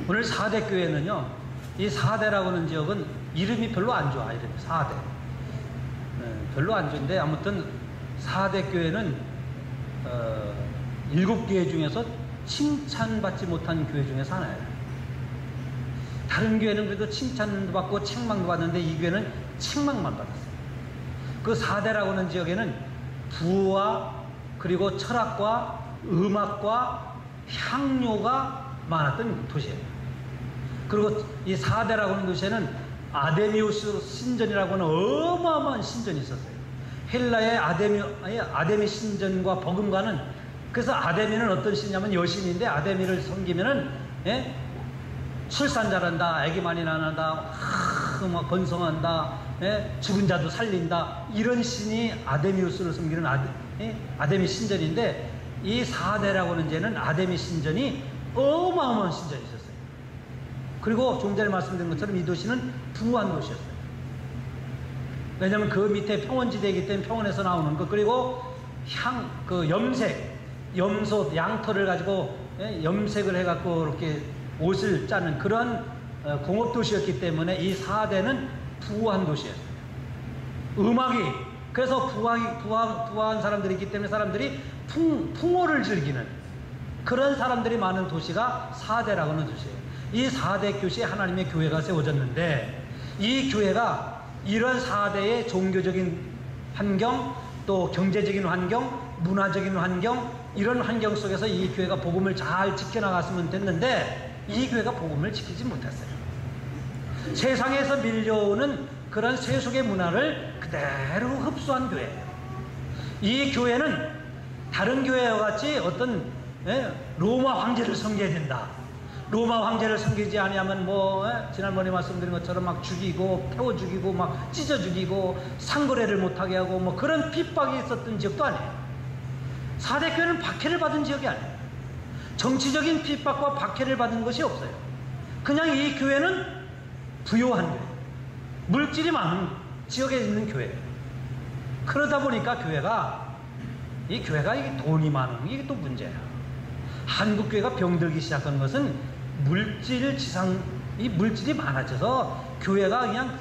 오늘 4대 교회는요, 이 4대라고 하는 지역은 이름이 별로 안 좋아. 이름이 4대. 별로 안 좋은데, 아무튼 4대 교회는 7교회 중에서 칭찬받지 못한 교회 중에서 하나예요. 다른 교회는 그래도 칭찬도 받고 책망도 받는데 이 교회는 책망만 받았어요. 그 4대라고 하는 지역에는 부와 그리고 철학과 음악과 향료가 많았던 도시예요. 그리고 이 4대라고 하는 도시에는 아데미우스 신전이라고 하는 어마어마한 신전이 있었어요. 헬라의 아데미 신전과 버금가는, 그래서 아데미는 어떤 신이냐면 여신인데, 아데미를 섬기면은, 예? 출산 잘한다, 아기 많이 낳는다, 막 번성한다, 예? 죽은 자도 살린다, 이런 신이 아데미우스를 섬기는 아데미 신전인데, 이 4대라고 하는 데는 아데미 신전이 어마어마한 신전이 있었어요. 그리고 좀 전에 말씀드린 것처럼 이 도시는 부한 도시였어요. 왜냐하면 그 밑에 평원지대이기 때문에 평원에서 나오는 것, 그리고 염소, 양털을 가지고, 예? 염색을 해갖고 이렇게 옷을 짜는 그런 공업도시였기 때문에 이 4대는 부한 도시였어요. 음악이, 그래서 부한 사람들이 있기 때문에 사람들이 풍어를 즐기는 그런 사람들이 많은 도시가 4대라고 하는 도시예요. 이 4대 교시에 하나님의 교회가 세워졌는데, 이 교회가 이런 4대의 종교적인 환경, 또 경제적인 환경, 문화적인 환경, 이런 환경 속에서 이 교회가 복음을 잘 지켜나갔으면 됐는데, 이 교회가 복음을 지키지 못했어요. 세상에서 밀려오는 그런 세속의 문화를 그대로 흡수한 교회예요. 이 교회는 다른 교회와 같이 어떤 로마 황제를 섬겨야 된다, 로마 황제를 섬기지 아니하면 지난번에 말씀드린 것처럼 막 죽이고 태워 죽이고 막 찢어 죽이고 상거래를 못하게 하고 그런 핍박이 있었던 지역도 아니에요. 4대 교회는 박해를 받은 지역이 아니에요. 정치적인 핍박과 박해를 받은 것이 없어요. 그냥 이 교회는 부요한 교회, 물질이 많은 지역에 있는 교회예요. 그러다 보니까 이 교회가 이게 돈이 많은 게 또 문제야. 한국 교회가 병들기 시작한 것은 이 물질이 많아져서 교회가 그냥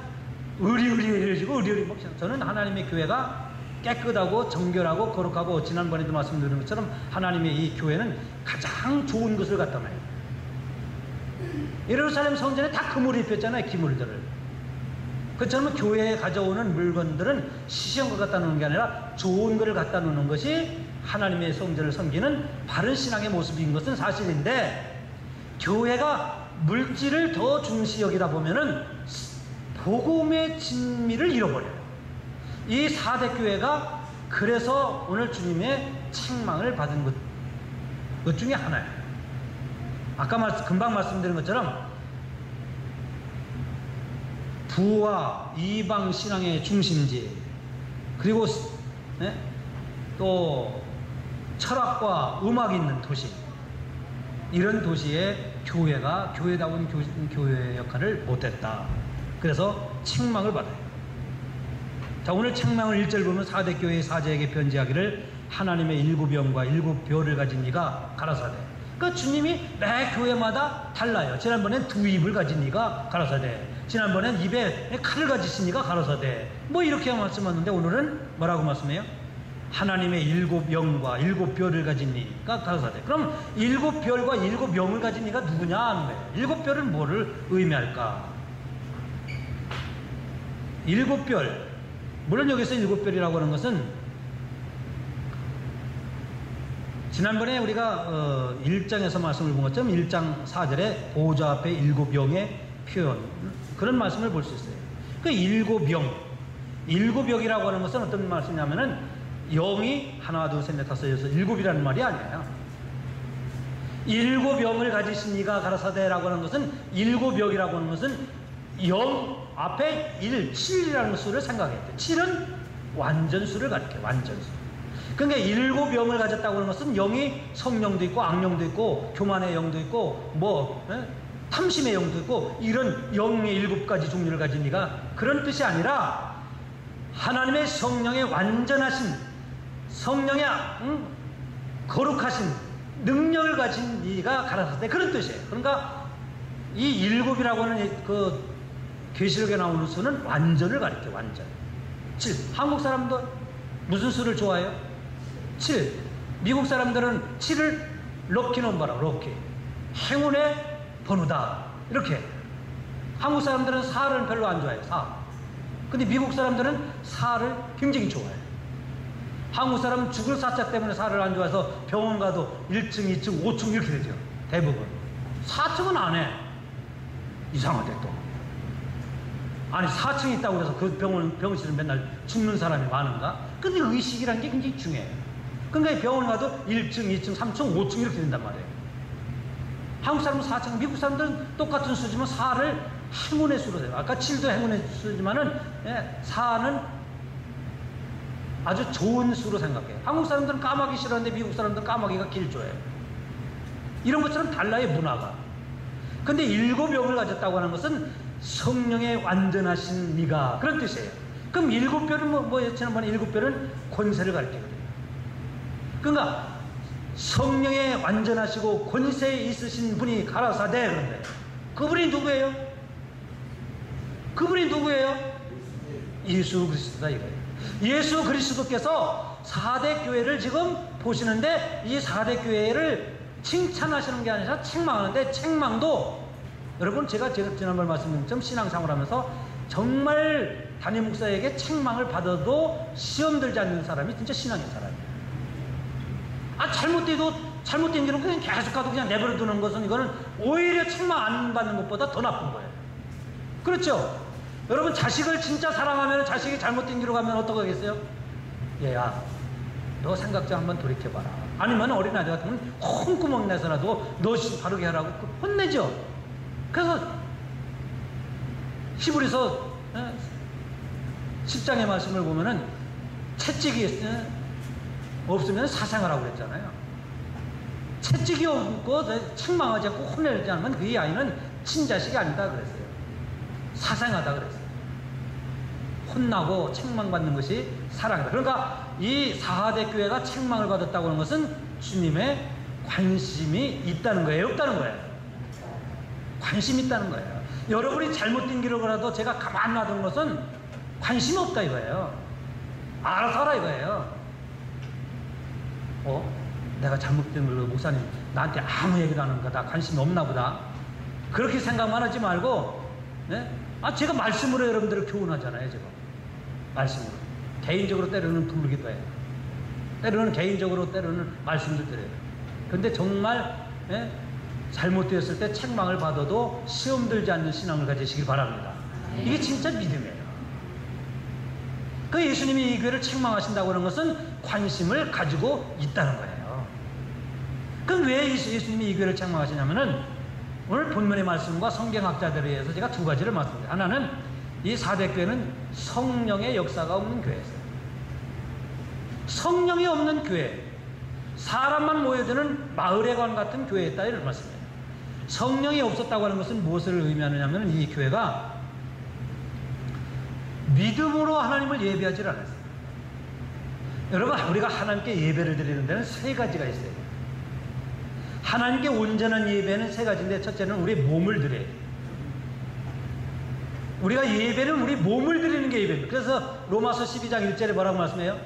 의리의리해지고 저는 하나님의 교회가 깨끗하고 정결하고 거룩하고, 지난번에도 말씀드린 것처럼 하나님의 이 교회는 가장 좋은 것을 갖다 놔요. 예루살렘 성전에 다 금을 입혔잖아요, 기물들을. 그렇지만 교회에 가져오는 물건들은 시시한 것 갖다 놓는 게 아니라 좋은 것을 갖다 놓는 것이 하나님의 성전을 섬기는 바른 신앙의 모습인 것은 사실인데, 교회가 물질을 더 중시 여기다 보면은 복음의 진미를 잃어버려요. 이 4대 교회가 그래서 오늘 주님의 책망을 받은 것 중에 하나예요. 아까 금방 말씀드린 것처럼 부와 이방 신앙의 중심지, 그리고 또 철학과 음악이 있는 도시, 이런 도시에 교회다운 교회의 역할을 못했다. 그래서 책망을 받아요. 자, 오늘 책망을 1절 보면 4대 교회의 사제에게 편지하기를 하나님의 7영과 7벼를 가진 이가 가라사대. 그러니까 주님이 매 교회마다 달라요. 지난번엔 2입을 가진 이가 가라사대, 지난번엔 입에 칼을 가지신 이가 가라사대, 이렇게 말씀하는데, 오늘은 뭐라고 말씀해요? 하나님의 7영과 7벼를 가진 이가 가라사대. 그럼 7별과 7영을 가진 이가 누구냐 하는 거예요. 7별은 뭐를 의미할까? 7별, 물론 여기서 7별이라고 하는 것은 지난번에 우리가 1장에서 말씀을 본 것처럼 1장 4절에 보좌 앞에 7영의 표현, 그런 말씀을 볼 수 있어요. 그 7영이라고 하는 것은 어떤 말씀이냐면은, 영이 하나 둘 셋 넷 다섯 여섯 7이라는 말이 아니에요. 7영을 가지신 이가 가라사대라고 하는 것은, 7영이라고 하는 것은 0 앞에 1, 7이라는 수를 생각해야 돼요. 7은 완전수를 가리켜요. 완전수. 그러니까 7영을 가졌다고 하는 것은 영이 성령도 있고 악령도 있고 교만의 영도 있고 탐심의 영도 있고, 이런 영의 7가지 종류를 가진 이가, 그런 뜻이 아니라 하나님의 성령의 완전하신, 성령의 거룩하신 능력을 가진 이가 가라사대, 그런 뜻이에요. 그러니까 이 일곱이라고 하는 그 계시록에 나오는 수는 완전을 가리켜, 완전. 7. 한국 사람들 무슨 수를 좋아해요? 7. 미국 사람들은 7을 럭키 넘버라고, 럭키. 행운의 번호다. 이렇게. 한국 사람들은 4를 별로 안 좋아해요, 4. 근데 미국 사람들은 4를 굉장히 좋아해요. 한국 사람은 죽을 사자 때문에 4를 안 좋아해서 병원 가도 1층, 2층, 5층 이렇게 되죠. 대부분. 4층은 안 해. 이상하게 또. 아니 4층에 있다고 해서 그 병실은 맨날 죽는 사람이 많은가? 근데 의식이라는 게 굉장히 중요해요. 그러니까 병원 가도 1층, 2층, 3층, 5층 이렇게 된단 말이에요. 한국 사람은 4층, 미국 사람들은 똑같은 수지만 4를 행운의 수로 돼요. 아까 7도 행운의 수지만은 4는 아주 좋은 수로 생각해요. 한국 사람들은 까마귀 싫어하는데 미국 사람들은 까마귀가 길조예요. 이런 것처럼 달라요, 문화가. 근데 7병을 가졌다고 하는 것은 성령의 완전하신 미가, 그런 뜻이에요. 그럼 7별은 지난번에 7별은 권세를 가리키거든요. 그러니까 성령의 완전하시고 권세 있으신 분이 가라사대, 그런데 그분이 누구예요? 그분이 누구예요? 예수 그리스도다 이거예요. 예수 그리스도께서 4대 교회를 지금 보시는데 이 4대 교회를 칭찬하시는 게 아니라 책망하는데, 책망도 여러분 제가 지난번 말씀드린 것처럼 신앙생활 하면서 정말 담임 목사에게 책망을 받아도 시험 들지 않는 사람이 진짜 신앙의 사람이에요. 잘못된 길은 그냥 계속 가도 그냥 내버려 두는 것은, 이거는 오히려 책망 안 받는 것보다 더 나쁜 거예요. 그렇죠? 여러분 자식을 진짜 사랑하면 자식이 잘못된 길로 가면 어떻게 하겠어요? 얘야, 너 생각 좀 한번 돌이켜봐라. 아니면 어린아이 같으면 콩구멍 내서라도 너 바르게 하라고 혼내죠. 그래서 히브리서 10장의 말씀을 보면은 채찍이 없으면 사생하라고 그랬잖아요. 채찍이 없고 책망하지 않고 혼내지 않으면 그 아이는 친자식이 아니다 그랬어요. 사생하다 그랬어요. 혼나고 책망받는 것이 사랑이다. 그러니까 이 4대 교회가 책망을 받았다고 하는 것은 주님의 관심이 있다는 거예요, 없다는 거예요? 관심이 있다는 거예요. 여러분이 잘못된 길을 가라도 제가 가만 놔둔 것은 관심이 없다 이거예요. 알아서 하라 이거예요. 내가 잘못된 걸로 목사님 나한테 아무 얘기도 안 하는가, 나 관심이 없나 보다, 그렇게 생각만 하지 말고, 제가 말씀으로 여러분들을 교훈하잖아요. 제가 말씀으로 개인적으로 때로는 부르기도 해요. 때로는 개인적으로, 때로는 말씀도 드려요. 근데 정말 잘못되었을 때 책망을 받아도 시험 들지 않는 신앙을 가지시길 바랍니다. 이게 진짜 믿음이에요. 그 예수님이 이 교회를 책망하신다고 하는 것은 관심을 가지고 있다는 거예요. 그럼 왜 예수님이 이 교회를 책망하시냐면은, 오늘 본문의 말씀과 성경학자들에 의해서 제가 두 가지를 말씀드려요. 하나는 이 4대 교회는 성령의 역사가 없는 교회였어요. 성령이 없는 교회, 사람만 모여드는 마을회관 같은 교회였다 이런 말씀이에요. 성령이 없었다고 하는 것은 무엇을 의미하느냐면, 이 교회가 믿음으로 하나님을 예배하지 않았어요. 여러분, 우리가 하나님께 예배를 드리는 데는 세 가지가 있어요. 하나님께 온전한 예배는 세 가지인데, 첫째는 우리 몸을 드려요. 우리가 예배는 우리 몸을 드리는 게 예배입니다. 그래서 로마서 12장 1절에 뭐라고 말씀해요?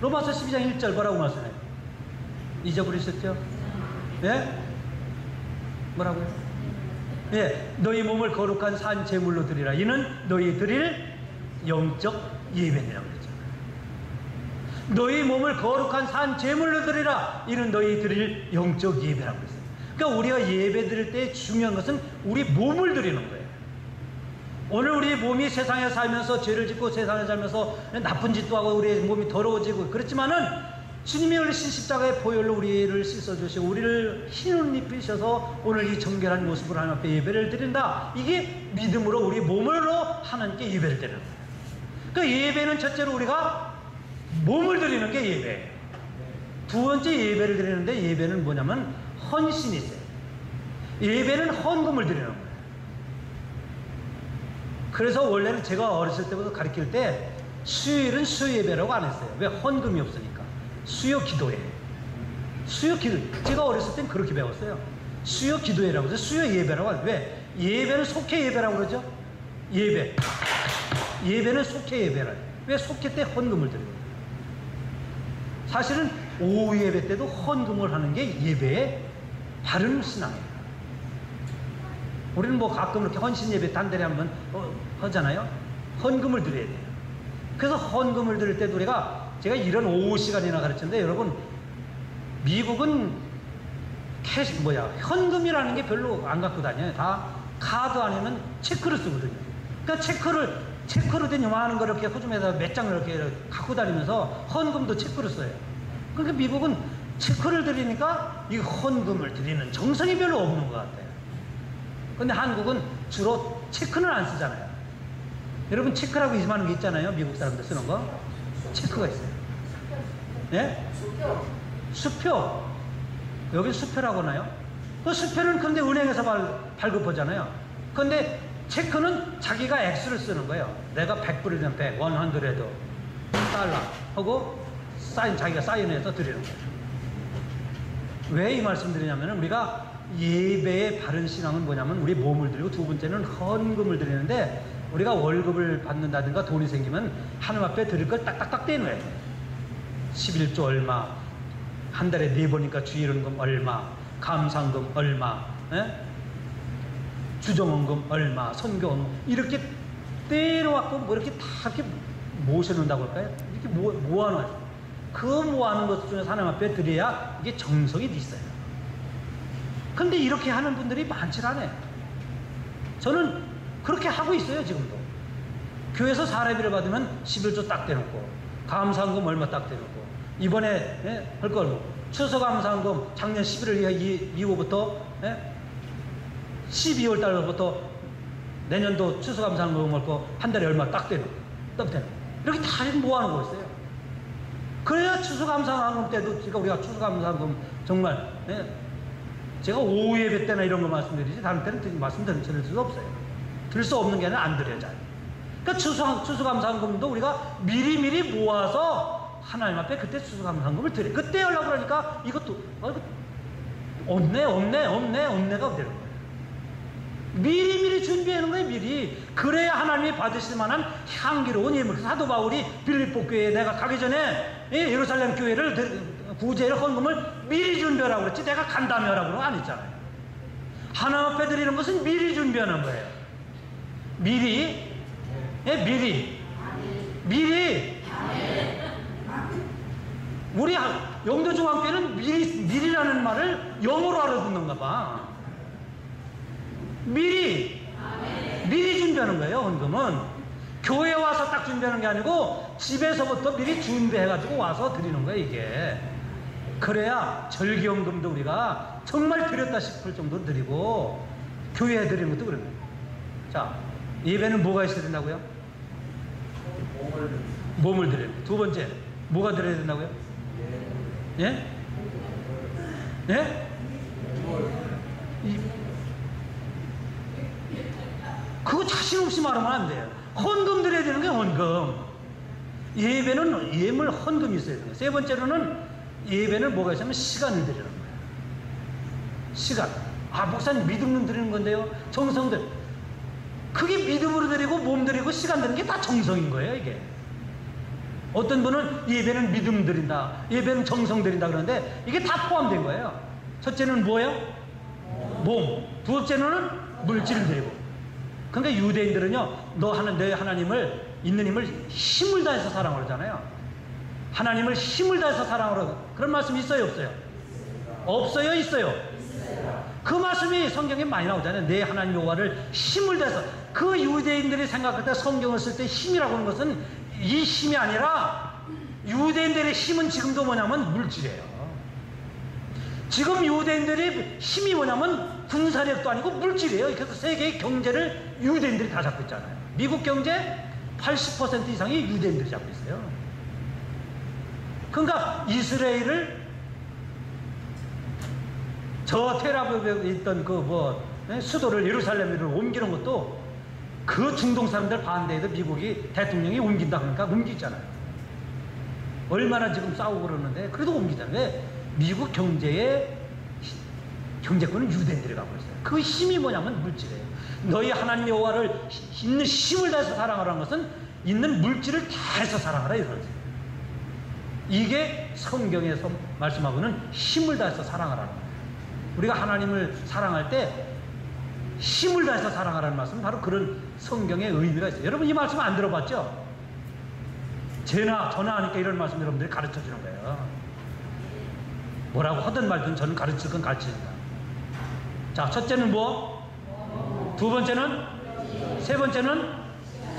로마서 12장 1절 뭐라고 말씀해요? 잊어버리셨죠? 예? 뭐라고요? 예, 너희 몸을 거룩한 산 제물로 드리라. 이는 너희 드릴 영적 예배니라고 그랬잖아요. 너희 몸을 거룩한 산 제물로 드리라. 이는 너희 드릴 영적 예배라고 그랬어요. 그러니까 우리가 예배 드릴 때 중요한 것은 우리 몸을 드리는 거예요. 오늘 우리 몸이 세상에 살면서 죄를 짓고 세상에 살면서 나쁜 짓도 하고 우리 몸이 더러워지고 그렇지만은, 주님이 흘리신 십자가의 보혈로 우리를 씻어주시고 우리를 흰 옷 입히셔서 오늘 이 정결한 모습으로 하나님 앞에 예배를 드린다. 이게 믿음으로 우리 몸으로 하나님께 예배를 드리는 거예요. 그 예배는 첫째로 우리가 몸을 드리는 게 예배예요. 두 번째 예배를 드리는데, 예배는 뭐냐면 헌신이 있어요. 예배는 헌금을 드리는 거예요. 그래서 원래는 제가 어렸을 때부터 가르칠 때 수요일은 수요 예배라고 안 했어요. 왜? 헌금이 없으니까. 수요 기도예요. 수요 기도. 제가 어렸을 땐 그렇게 배웠어요. 수요 기도회라고 그러죠. 수요 예배라고 하죠. 왜? 예배는 속회 예배라고 그러죠. 예배는 속회 예배라. 왜? 속회 때 헌금을 드리는 거예요. 사실은 오후 예배 때도 헌금을 하는 게 예배의 바른 신앙이에요. 우리는 뭐 가끔 이렇게 헌신 예배 단달에 한번 하잖아요. 헌금을 드려야 돼요. 그래서 헌금을 드릴 때도 제가 이런 오후 시간이나 가르쳤는데, 여러분, 미국은 현금이라는 게 별로 안 갖고 다녀요. 다 카드 아니면 체크를 쓰거든요. 그러니까 체크로 된 요만한 거 이렇게 호줌에다 몇 장을 이렇게 갖고 다니면서 헌금도 체크로 써요. 그러니까 미국은 체크를 드리니까 이 헌금을 드리는 정성이 별로 없는 것 같아요. 근데 한국은 주로 체크는 안 쓰잖아요. 여러분, 체크라고 이만한 게 있잖아요. 미국 사람들 쓰는 거. 체크가 있어요. 예? 수표. 여기 수표라고 하나요? 그 수표는 근데 은행에서 발급하잖아요. 근데 체크는 자기가 액수를 쓰는 거예요. 내가 100불이면 100, 100 달러 하고 자기가 사인해서 드리는 거예요. 왜 이 말씀 드리냐면, 우리가 예배의 바른 신앙은 뭐냐면, 우리 몸을 드리고, 두 번째는 헌금을 드리는데, 우리가 월급을 받는다든가 돈이 생기면 하나님 앞에 드릴 걸 딱딱딱 떼는 거예요. 11조 얼마, 한 달에 4번이니까 주일헌금 얼마, 감상금 얼마, 주정헌금 얼마, 선교헌금, 이렇게 떼놓고 뭐 이렇게 다 이렇게 모셔놓는다고 할까요? 이렇게 모아놔요. 그 모아놓은 것 중에서 하나님 앞에 드려야 이게 정성이 있어요. 근데 이렇게 하는 분들이 많지 않아요. 저는 그렇게 하고 있어요, 지금도. 교회에서 사례비를 받으면 11조 딱 대놓고, 감사헌금 얼마 딱 대놓고, 이번에 할 걸 추수감사헌금 작년 11월 이후부터 12월 달부터 내년도 추수감사헌금 먹고 한 달에 얼마 딱 대놓고, 이렇게 다 모아놓고 있어요. 그래야 추수감사헌금 때도, 그러니까 우리가 추수감사헌금 정말 제가 오후 예배 때나 이런 거 말씀드리지, 다른 때는 말씀드릴 수가 없어요. 들 수 없는 게 아니라 안 드려야죠. 그러니까 추수감사헌금도 우리가 미리미리 모아서 하나님 앞에 그때 추수감사헌금을 드려요. 그때 하려고 그러니까 이것도 없네가 되는 거예요. 미리미리 준비하는 거예요, 미리. 그래야 하나님이 받으실 만한 향기로운 예물. 사도 바울이 빌립보 교회에 내가 가기 전에 예루살렘 교회를 구제를 헌금을 미리 준비하라고 그랬지, 내가 간다며 하라고 그러고 안 했잖아요. 하나님 앞에 드리는 것은 미리 준비하는 거예요. 미리. 우리 영도중앙교회는 미리라는 말을 영어로 알아듣는가 봐. 미리 준비하는 거예요. 헌금은 교회에 와서 딱 준비하는 게 아니고 집에서부터 미리 준비해가지고 와서 드리는 거예요, 이게. 그래야 절기헌금도 우리가 정말 드렸다 싶을 정도로 드리고, 교회에 드리는 것도 그런 거예요. 자, 예배는 뭐가 있어야 된다고요? 몸을 드려요. 두 번째, 뭐가 드려야 된다고요? 예? 그거 자신 없이 말하면 안 돼요. 헌금 드려야 되는 게 헌금. 예배는 예물 헌금이 있어야 돼요. 세 번째로는 예배는 뭐가 있으면 시간을 드리는 거예요. 시간. 목사님 믿음으로 드리는 건데요. 정성들. 그게 믿음으로 드리고 몸 드리고 시간 드리는 게 다 정성인 거예요, 이게. 어떤 분은 예배는 믿음 드린다, 예배는 정성 드린다 그러는데 이게 다 포함된 거예요. 첫째는 뭐예요? 몸. 두 번째는 물질을 드리고. 그러니까 유대인들은요, 내 하나님을, 있는 힘을 힘을 다해서 사랑을 하잖아요. 하나님을 힘을 다해서 사랑하라. 그런 말씀이 있어요, 없어요? 없어요, 있어요? 그 말씀이 성경에 많이 나오잖아요. 내 하나님 여호와를 힘을 다해서. 그 유대인들이 생각할 때, 성경을 쓸 때 힘이라고 하는 것은 이 힘이 아니라, 유대인들의 힘은 지금도 뭐냐면 물질이에요. 지금 유대인들의 힘이 뭐냐면 군사력도 아니고 물질이에요. 그래서 세계의 경제를 유대인들이 다 잡고 있잖아요. 미국 경제 80% 이상이 유대인들이 잡고 있어요. 그러니까 이스라엘을 저 테라비브에 있던 수도를 예루살렘으로 옮기는 것도 그 중동 사람들 반대해도 미국이 대통령이 옮긴다 그러니까 옮기잖아요. 얼마나 지금 싸우고 그러는데 그래도 옮기잖아요. 왜? 미국 경제의 경제권은 유대인들이 갖고 있어요. 그 힘이 뭐냐면 물질이에요. 너희 하나님 여호와를 있는 힘을 다해서 사랑하라는 것은 있는 물질을 다해서 사랑하라 이런 거죠. 이게 성경에서 말씀하고는 힘을 다해서 사랑하라는 거예요. 우리가 하나님을 사랑할 때 힘을 다해서 사랑하라는 말씀은 바로 그런 성경의 의미가 있어요. 여러분 이 말씀 안 들어봤죠? 전하 하니까 이런 말씀 여러분들이 가르쳐 주는 거예요. 뭐라고 하든 말든 저는 가르칠 건 가르칩니다. 자, 첫째는 뭐? 두 번째는? 세 번째는?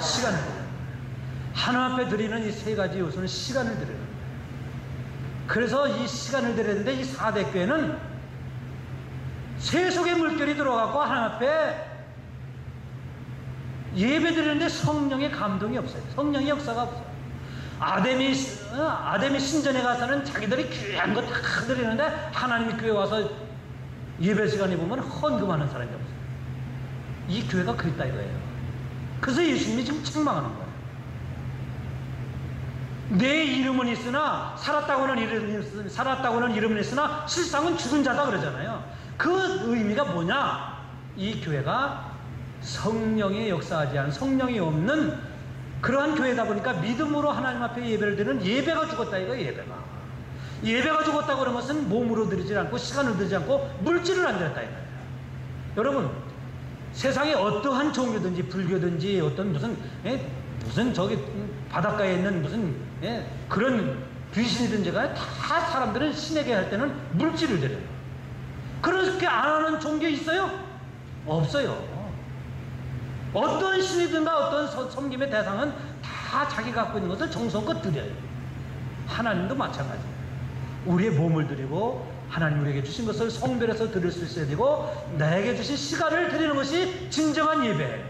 시간을 드려요. 하나님 앞에 드리는 이 세 가지 요소는 시간을 드려요. 그래서 이 시간을 드려야 되는데 이 4대 교회는 세속의 물결이 들어가고 하나님 앞에 예배 드리는데 성령의 감동이 없어요. 성령의 역사가 없어요. 아담이 신전에 가서는 자기들이 귀한 거 다 드리는데 하나님이 교회 와서 예배 시간에 보면 헌금하는 사람이 없어요. 이 교회가 그랬다 이거예요. 그래서 예수님이 지금 책망하는 거예요. 내 이름은 있으나 살았다고는 이름은 있으나 실상은 죽은 자다 그러잖아요. 그 의미가 뭐냐? 이 교회가 성령의 역사하지 않은, 성령이 없는 그러한 교회다 보니까 믿음으로 하나님 앞에 예배를 드리는 예배가 죽었다 이거예요. 예배가 죽었다고 그런 것은 몸으로 드리지 않고 시간을 들이지 않고 물질을 안 드렸다 이거예요. 여러분 세상에 어떠한 종교든지 불교든지 어떤 무슨 저기 바닷가에 있는 무슨 그런 귀신이든지가 다 사람들은 신에게 할 때는 물질을 드려요. 그렇게 안 하는 종교 있어요? 없어요. 어떤 신이든가 어떤 섬김의 대상은 다 자기가 갖고 있는 것을 정성껏 드려요. 하나님도 마찬가지예요. 우리의 몸을 드리고 하나님 우리에게 주신 것을 성별해서 드릴 수 있어야 되고 나에게 주신 시간을 드리는 것이 진정한 예배예요.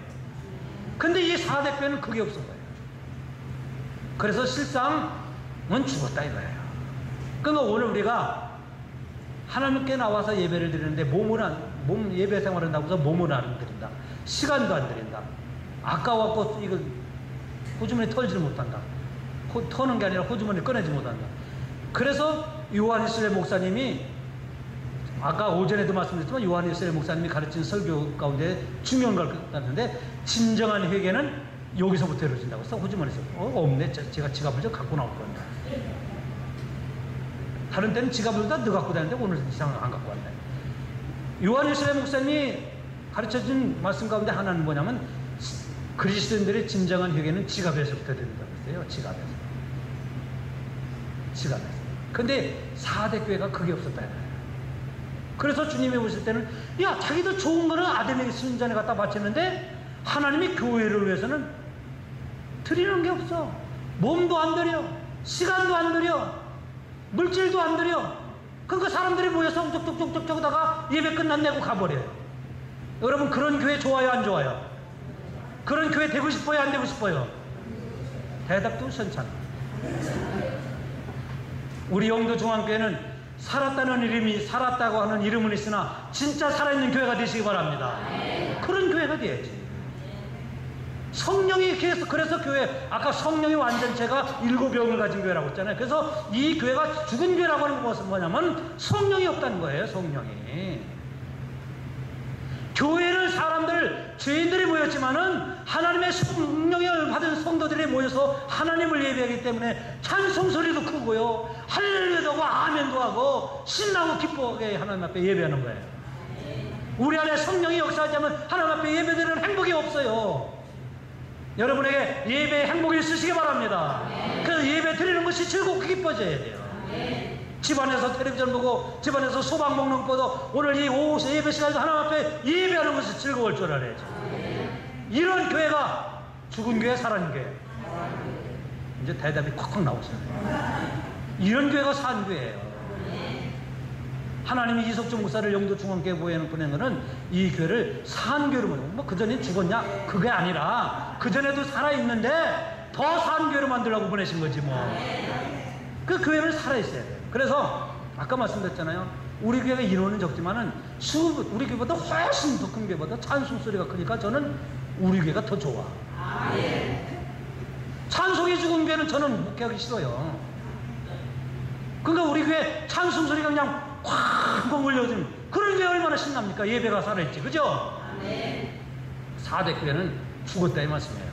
근데 이 4대 교회는 그게 없은 거예요. 그래서 실상은 죽었다 이거예요. 그러니까 오늘 우리가 하나님께 나와서 예배를 드리는데 몸 예배 생활을 한다고 해서 몸을 안 드린다. 시간도 안 드린다. 아까워갖고 이거 호주머니 털지를 못한다. 터는 게 아니라 호주머니 꺼내지 못한다. 그래서 요한일세 목사님이 아까 오전에도 말씀드렸지만 요한일세 목사님이 가르친 설교 가운데 중요한 걸 같았는데 진정한 회개는 여기서부터 이루어진다고 해서 호주머니에서 없네. 제가 지갑을 좀 갖고 나올 겁니다. 다른 때는 지갑을 다 너 갖고 다니는데 오늘 이상은 안 갖고 왔네. 요한일세 목사님이 가르쳐준 말씀 가운데 하나는 뭐냐면 그리스도인들의 진정한 회개는 지갑에서부터 된다고 했어요. 지갑에서. 근데 4대 교회가 그게 없었다. 그래서 주님이 오실 때는 야 자기도 좋은 거는 아담에게 순전에 갖다 바쳤는데 하나님이 교회를 위해서는 드리는 게 없어. 몸도 안 드려, 시간도 안 드려, 물질도 안 드려. 그러니까 사람들이 모여서 쪽쪽쪽쪽 하다가 예배 끝났네고 가버려요. 여러분 그런 교회 좋아요 안 좋아요? 그런 교회 되고 싶어요 안 되고 싶어요? 대답도 시원찮아. 우리 영도 중앙교회는 살았다고 하는 이름은 있으나 진짜 살아있는 교회가 되시기 바랍니다. 그런 교회가 돼야지. 성령이 그래서 교회 아까 성령의 완전체가 7병을 가진 교회라고 했잖아요. 그래서 이 교회가 죽은 교회라고 하는 것은 뭐냐면 성령이 없다는 거예요. 성령이. 교회는 사람들 죄인들이 모였지만은 하나님의 성령을 받은 성도들이 모여서 하나님을 예배하기 때문에 찬송 소리도 크고요, 할렐루야도 하고 아멘도 하고 신나고 기뻐하게 하나님 앞에 예배하는 거예요. 우리 안에 성령이 역사하지 않으면 하나님 앞에 예배드리는 행복이 없어요. 여러분에게 예배의 행복이 있으시기 바랍니다. 그래서 예배 드리는 것이 즐겁고 기뻐져야 돼요. 집안에서 텔레비전 보고 집안에서 소박 먹는 것보다 오늘 이 오후 예배 시간에서 하나님 앞에 예배하는 것이 즐거울 줄 알아야죠. 이런 교회가 죽은 교회, 살아있는 교회. 이제 대답이 콱콱 나오시네요. 이런 교회가 산 교회예요. 하나님이 이석준 목사를 영도 중앙교회 보내는 거는 이 교회를 산 교회로 보내는 뭐 그전에 죽었냐? 그게 아니라 그전에도 살아있는데 더 산 교회로 만들려고 보내신 거지 뭐. 그 교회는 살아있어야 돼요. 그래서 아까 말씀드렸잖아요. 우리 교회가 인원은 적지만은 우리 교회보다 훨씬 더 큰 교회보다 찬송 소리가 크니까 저는 우리 교회가 더 좋아. 찬송이 죽은 교회는 저는 목회하기 싫어요. 그러니까 우리 교회 찬송 소리가 그냥 쾅쾅 울려주는 그런 게 얼마나 신납니까? 예배가 살아있지. 그죠? 네. 4대 교회는 죽었다 이 말씀이에요.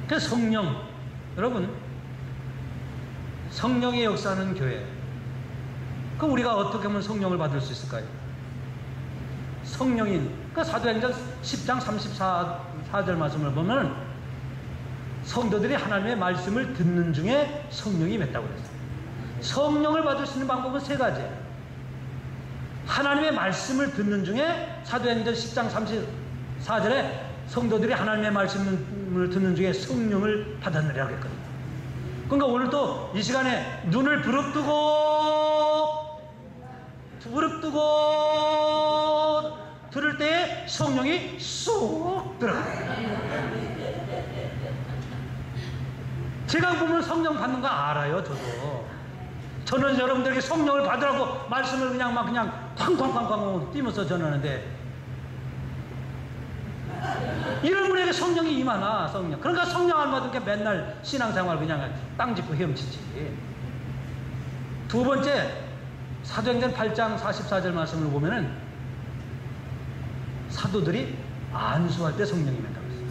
그 성령, 여러분, 성령의 역사하는 교회. 그럼 우리가 어떻게 하면 성령을 받을 수 있을까요? 성령인, 그 사도행전 10장 34절 말씀을 보면 성도들이 하나님의 말씀을 듣는 중에 성령이 맺다고 그랬어요. 성령을 받을 수 있는 방법은 세 가지예요. 하나님의 말씀을 듣는 중에 사도행전 10장 34절에 성도들이 하나님의 말씀을 듣는 중에 성령을 받았느라 그랬거든요. 그러니까 오늘도 이 시간에 눈을 부릅뜨고 들을 때에 성령이 쏙 들어가요. 제가 보면 성령 받는 거 알아요. 저는 여러분들에게 성령을 받으라고 말씀을 그냥 쾅쾅쾅쾅 뛰면서 전하는데 이런 분에게 성령이 임하나. 성령, 그러니까 성령 안 받은 게 맨날 신앙생활 그냥 땅 짚고 헤엄치지. 두 번째, 사도행전 8장 44절 말씀을 보면은 사도들이 안수할 때 성령이 임한다고 했어요.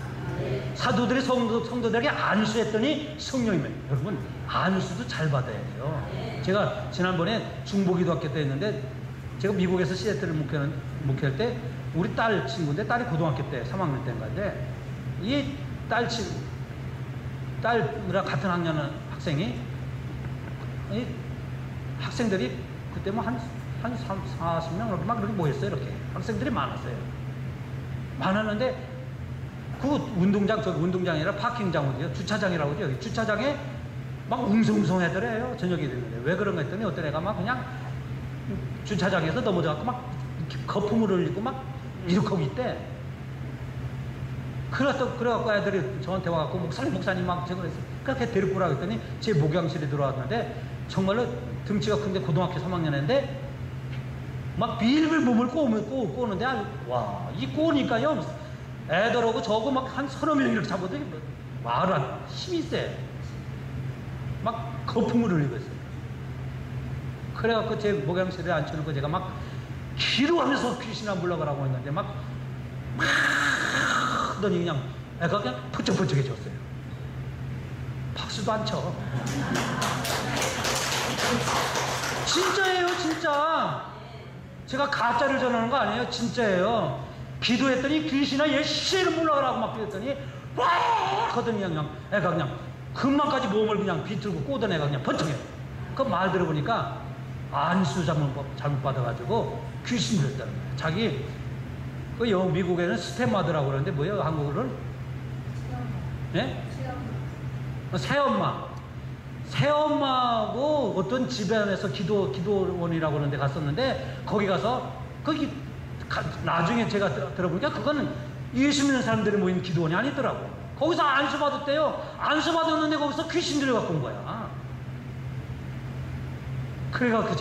사도들이 성도들에게 안수했더니 성령이 임해요. 여러분, 안수도 잘 받아야 돼요. 제가 지난번에 중보기도학교 때 했는데, 제가 미국에서 시애틀을 목회할 때 우리 딸 친구인데, 딸이 고등학교 때 3학년 때인가인데, 이 딸이랑 같은 학년 학생이, 이 학생들이 그때 뭐 한 40명 이렇게 막 그렇게 모였어요. 이렇게 학생들이 많았어요. 많았는데 그 운동장, 저기 운동장이 아니라 파킹장 어디요? 주차장이라고 그러죠. 여기 주차장에 막 웅성웅성하더래요. 저녁이 됐는데 왜 그런가 했더니 어떤 애가 막 그냥 주차장에서 넘어져갖고 막 거품을 흘리고 막 이렇게 하고 있대. 그래갖고 애들이 저한테 와갖고 목사님 막 저거 했어요. 그렇게 데리고 오라고 했더니 제 목양실에 들어왔는데 정말로 등치가 큰데 고등학교 3학년인데 막 빌빌 몸을 꼬는데, 와, 이 꼬니까요 애들하고 저거 막 한 서너 명 이렇게 잡아도 말을 안 힘이 세. 막 거품을 흘리고 있어요. 그래갖고 제 목양실에 앉혀놓고 제가 막 기도하면서 귀신아 물러가라고 했는데 막 하더니 그냥 애가 그냥 퍼쩍퍼쩍해졌어요. 박수도 안 쳐. 진짜예요, 진짜. 제가 가짜를 전하는 거 아니에요. 진짜예요. 기도했더니 귀신아 예시를 물러가라고 막 그랬더니 와 하더니 그냥 애가 그냥 금방까지 몸을 그냥 비틀고 꼬던 애가 그냥 번쩍해. 그 말 들어보니까 안수 잘못 받아가지고 귀신 들었다는 거예요. 자기 그 미국에는 스텝마더라고 그러는데 뭐예요, 한국어로는? 예? 새엄마하고 어떤 집안에서 기도원이라고 그러는데 갔었는데, 거기 가서 나중에 제가 들어보니까 그거는 예수 믿는 사람들이 모인 기도원이 아니더라고. 거기서 안수 받았대요. 안수 받았는데 거기서 귀신 들어갖고 온 거야. 그래갖고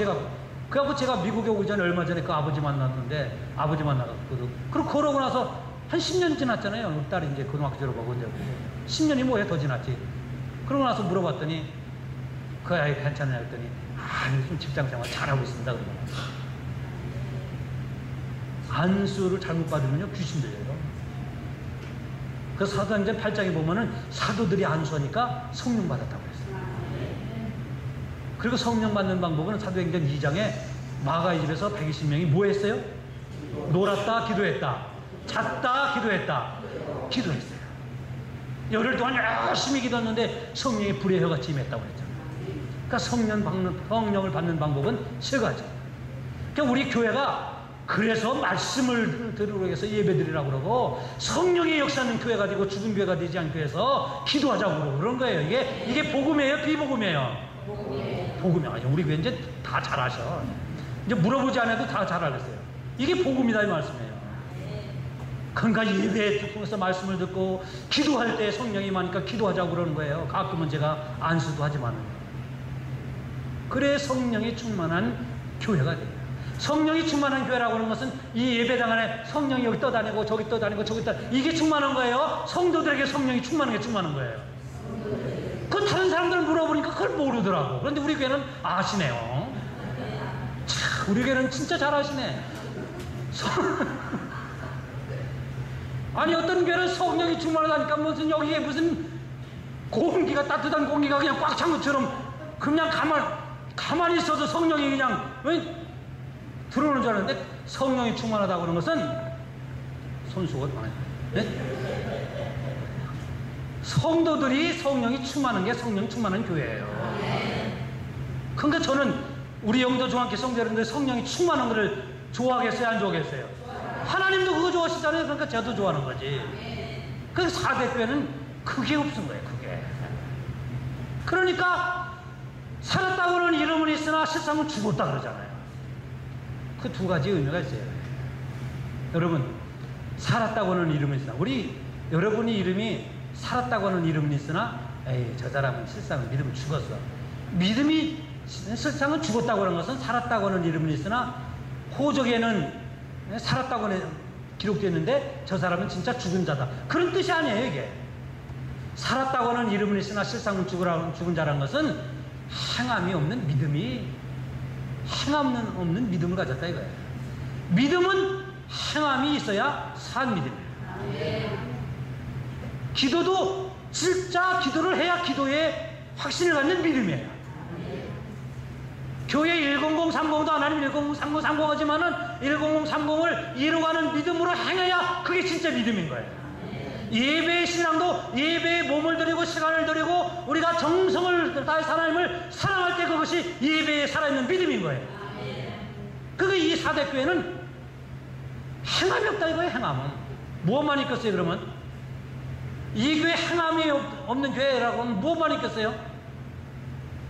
제가 미국에 오기 전에 얼마 전에 그 아버지 만났는데, 아버지 만나갖고 그리고 그러고 나서 한 10년 지났잖아요. 우리 딸이 이제 고등학교 졸업하고 이제 10년이 뭐해 더 지났지. 그러고 나서 물어봤더니 그 아이 괜찮냐 했더니 요즘 직장생활 잘하고 있습니다. 그러더라고요. 안수를 잘못 받으면요 귀신 들려요. 그 사도행전 8장에 보면은 사도들이 안수하니까 성령 받았다고 했어요. 그리고 성령 받는 방법은 사도행전 2장에 마가의 집에서 120명이 뭐 했어요? 놀았다, 기도했다. 잤다, 기도했다. 기도했어요. 열흘 동안 열심히 기도했는데 성령이 불의 혀같이 임했다고 그랬잖아요. 그러니까 성령을 받는 방법은 세 가지. 그러니까 우리 교회가 그래서 말씀을 들으러 해서 예배드리라고 그러고, 성령의 역사는 교회가 되고 죽은 교회가 되지 않기 위해서 기도하자고 그런 거예요. 이게 복음이에요, 비복음이에요? 복음이에요. 우리 교회 이제 다 잘 아셔. 이제 물어보지 않아도 다 잘 알겠어요. 이게 복음이다 이 말씀이에요. 그러니까 예배에 통해서 말씀을 듣고 기도할 때 성령이 많으니까 기도하자고 그러는 거예요. 가끔은 제가 안수도 하지만은. 그래 성령이 충만한 교회가 돼요. 성령이 충만한 교회라고 하는 것은 이 예배당 안에 성령이 여기 떠다니고 저기 떠다니고 저기 떠다니고 이게 충만한 거예요? 성도들에게 성령이 충만한 게 충만한 거예요? 그 다른 사람들 물어보니까 그걸 모르더라고. 그런데 우리 교회는 아시네요. 참 우리 교회는 진짜 잘하시네. 아니 어떤 교회는 성령이 충만하다니까 무슨 여기에 무슨 공기가 따뜻한 공기가 그냥 꽉 찬 것처럼 그냥 가만히 있어도 성령이 그냥 들어오는 줄 알았는데 성령이 충만하다고 하는 것은 손수가 많아요. 네? 성도들이 성령이 충만한 게 성령 충만한 교회예요. 그러니까 저는 우리 영도 중학교 성도 여러분들 성령이 충만한 것을 좋아하겠어요? 안 좋아하겠어요? 하나님도 그거 좋아하시잖아요. 그러니까 저도 좋아하는 거지. 그래서 4대 교회는 그게 없은 거예요. 그게. 그러니까 살았다고는 이름은 있으나 실상은 죽었다 그러잖아요. 그 두 가지 의미가 있어요. 여러분 살았다고는 이름은 있으나 여러분이 이름이 살았다고는 이름은 있으나 에이 저 사람은 실상은 믿음은 죽었어. 믿음이 실상은 죽었다고 하는 것은 살았다고 하는 이름은 있으나 호적에는 살았다고 기록되어 있는데 저 사람은 진짜 죽은 자다. 그런 뜻이 아니에요. 이게 살았다고 하는 이름은 있으나 실상은 죽은 자라는 것은 행함이 없는 믿음이 행함 없는 믿음을 가졌다 이거예요. 믿음은 행함이 있어야 산 믿음이에요. 기도도 진짜 기도를 해야 기도에 확신을 갖는 믿음이에요. 교회 10030도 하나님 10030 하지만은 10030을 이루어가는 믿음으로 행해야 그게 진짜 믿음인 거예요. 예배의 신앙도 예배에 몸을 들이고 시간을 들이고 우리가 정성을 다해서 하나님을 사랑할 때 그것이 예배에 살아있는 믿음인 거예요. 그게 이 4대 교회는 행함이 없다 이거예요. 행함은 무엇만 있겠어요? 그러면 이 교회 행함이 없는 교회라고 하면 무엇만 있겠어요?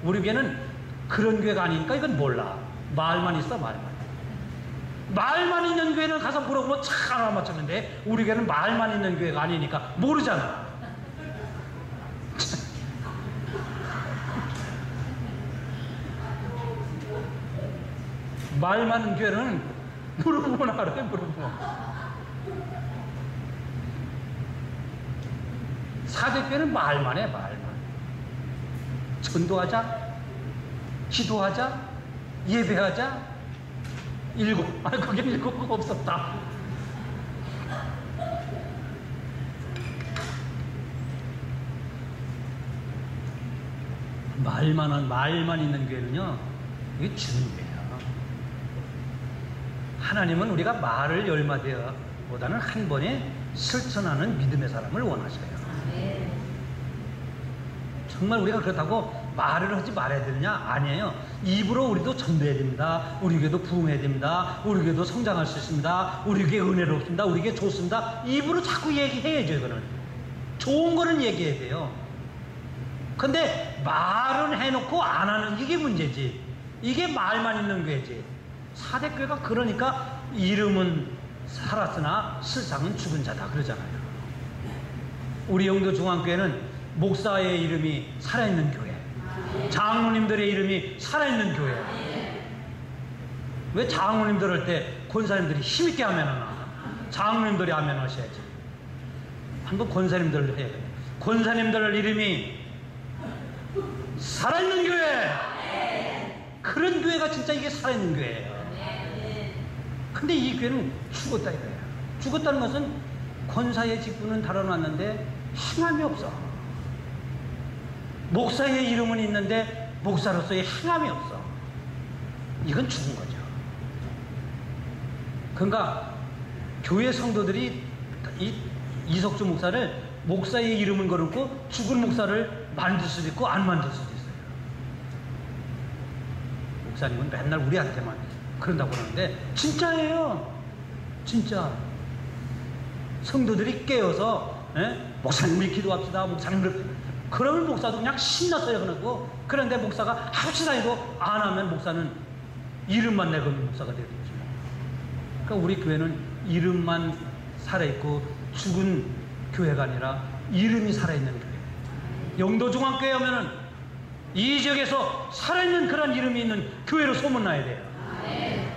우리 교회는 그런 교회가 아니니까 이건 몰라. 말만 있어. 말만 있는 교회는 가서 물어보면 참 알아맞혔는데 우리 교회는 말만 있는 교회가 아니니까 모르잖아. 말 많은 교회는 물어보면 알아요. 물어보면 4대 교회는 말만 해. 말만 전도하자 기도하자 예배하자 그게 일곱 없었다. 말만 있는 교회는요 이게 죽은 교회야. 하나님은 우리가 말을 열마디어 보다는 한 번에 실천하는 믿음의 사람을 원하셔요. 정말 우리가 그렇다고 말을 하지 말아야 되느냐? 아니에요. 입으로 우리도 전도해야 됩니다. 우리 교회도 부흥해야 됩니다. 우리 교회도 성장할 수 있습니다. 우리 교회 은혜롭습니다. 우리 교회 좋습니다. 입으로 자꾸 얘기해야죠. 이거는 좋은 거는 얘기해야 돼요. 근데 말은 해놓고 안 하는 이게 문제지. 이게 말만 있는 교회지. 4대 교회가 그러니까 이름은 살았으나 실상은 죽은 자다 그러잖아요. 우리 영도 중앙교회는 목사의 이름이 살아있는 교회, 장로님들의 이름이 살아있는 교회. 왜 장로님들 할 때 권사님들이 힘있게 하면 하나? 장로님들이 하면 하셔야지. 한번 권사님들 해야 돼요. 권사님들 이름이 살아있는 교회. 그런 교회가 진짜 이게 살아있는 교회예요. 근데 이 교회는 죽었다 이거예요. 죽었다는 것은 권사의 직분은 달아놨는데 행함이 없어. 목사의 이름은 있는데 목사로서의 행함이 없어. 이건 죽은 거죠. 그러니까 교회 성도들이 이석주 목사를 목사의 이름은 걸었고 죽은 목사를 만들 수도 있고 안 만들 수도 있어요. 목사님은 맨날 우리한테만 그런다고 그러는데 진짜예요. 진짜 성도들이 깨어서 목사님 우리 기도합시다. 목사님 그러면 목사도 그냥 신났어요. 그러고 그런데 목사가 합시다 해도 안 하면 목사는 이름만 내건 목사가 되는 거죠. 그러니까 우리 교회는 이름만 살아있고 죽은 교회가 아니라 이름이 살아있는 교회. 영도중앙교회 하면은 이 지역에서 살아있는 그런 이름이 있는 교회로 소문나야 돼요.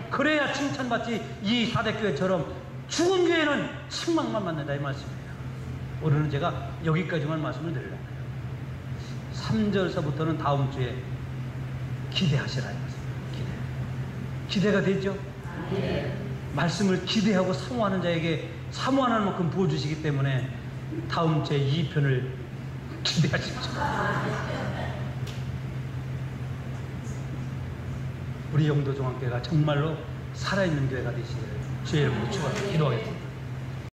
그래야 칭찬받지. 이 4대 교회처럼 죽은 교회는 책망만 받는다 이 말씀이에요. 오늘은 제가 여기까지만 말씀을 드리려고 해요. 3절서부터는 다음 주에 기대하시라 이 말씀이에요. 기대가 되죠? 말씀을 기대하고 사모하는 자에게 사모하는 만큼 부어주시기 때문에 다음 제 2편을 기대하십시오. 우리 영도종합교회가 정말로 살아있는 교회가 되시기를 주의 이름으로 축원하고 기도하겠습니다.